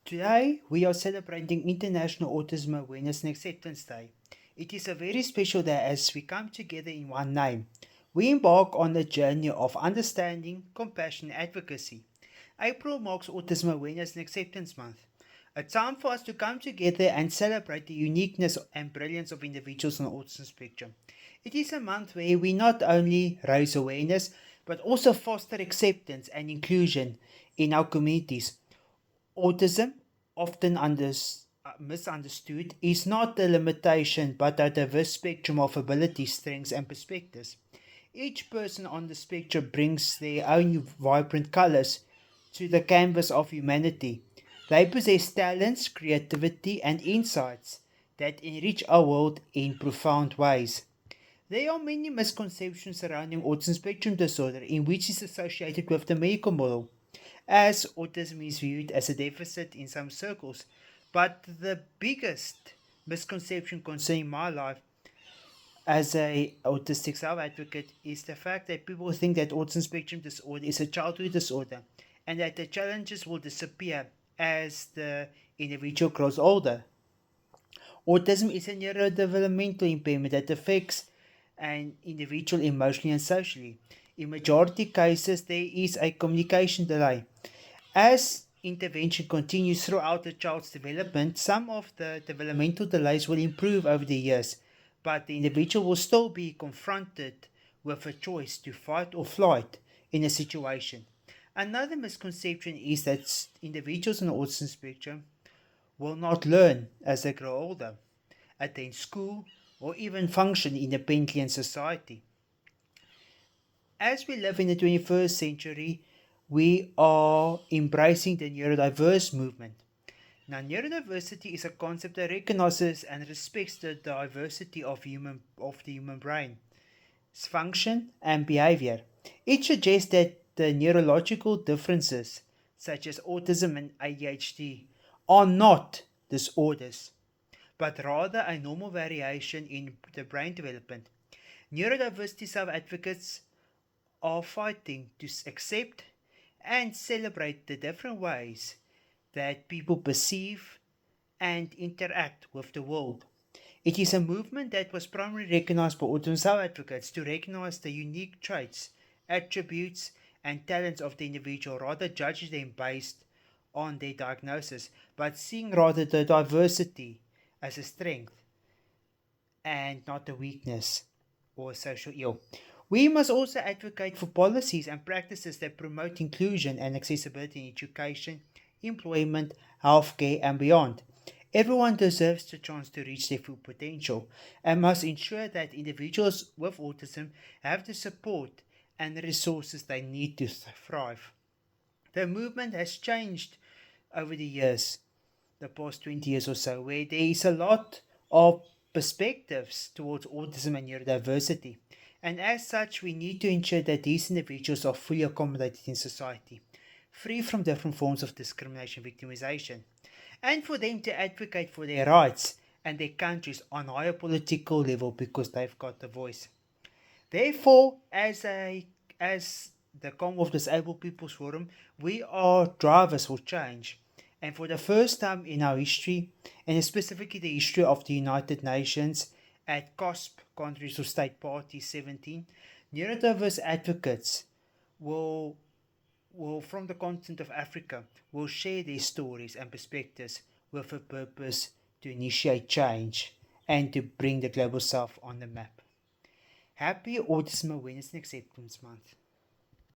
Today, we are celebrating International Autism Awareness and Acceptance Day. It is a very special day as we come together in one name. We embark on a journey of understanding, compassion, and advocacy. April marks Autism Awareness and Acceptance Month, a time for us to come together and celebrate the uniqueness and brilliance of individuals on the autism spectrum. It is a month where we not only raise awareness but also foster acceptance and inclusion in our communities. Autism, often misunderstood, is not a limitation but a diverse spectrum of abilities, strengths, and perspectives. Each person on the spectrum brings their own vibrant colors to the canvas of humanity. They possess talents, creativity, and insights that enrich our world in profound ways. There are many misconceptions surrounding autism spectrum disorder, in which is associated with the medical model, as autism is viewed as a deficit in some circles. But the biggest misconception concerning my life as a autistic self-advocate is the fact that people think that autism spectrum disorder is a childhood disorder and that the challenges will disappear as the individual grows older. Autism is a neurodevelopmental impairment that affects an individual emotionally and socially. In majority cases, there is a communication delay. As intervention continues throughout the child's development, some of the developmental delays will improve over the years, but the individual will still be confronted with a choice to fight or flight in a situation. Another misconception is that individuals on the autism spectrum will not learn as they grow older, attend school, or even function independently in society. As we live in the 21st century, we are embracing the neurodiverse movement. Now, neurodiversity is a concept that recognizes and respects the diversity of the human brain, its function and behavior. It suggests that the neurological differences, such as autism and ADHD, are not disorders, but rather a normal variation in the brain development. Neurodiversity self advocates are fighting to accept and celebrate the different ways that people perceive and interact with the world. It is a movement that was primarily recognized by autism self advocates to recognize the unique traits, attributes, and talents of the individual, rather judging them based on their diagnosis, but seeing rather the diversity as a strength and not a weakness or a social ill. We must also advocate for policies and practices that promote inclusion and accessibility in education, employment, healthcare, and beyond. Everyone deserves the chance to reach their full potential and must ensure that individuals with autism have the support and the resources they need to thrive. The movement has changed over the years, the past 20 years or so, where there is a lot of perspectives towards autism and neurodiversity. And as such, we need to ensure that these individuals are fully accommodated in society, free from different forms of discrimination and victimization, and for them to advocate for their rights and their countries on a higher political level because they've got the voice. Therefore, as the Commonwealth Disabled People's Forum, we are drivers for change. And for the first time in our history, and specifically the history of the United Nations at COSP, Countries or State Party 17, neurodiverse advocates will, from the continent of Africa, will share their stories and perspectives with a purpose to initiate change and to bring the global south on the map. Happy Autism Awareness and Acceptance Month.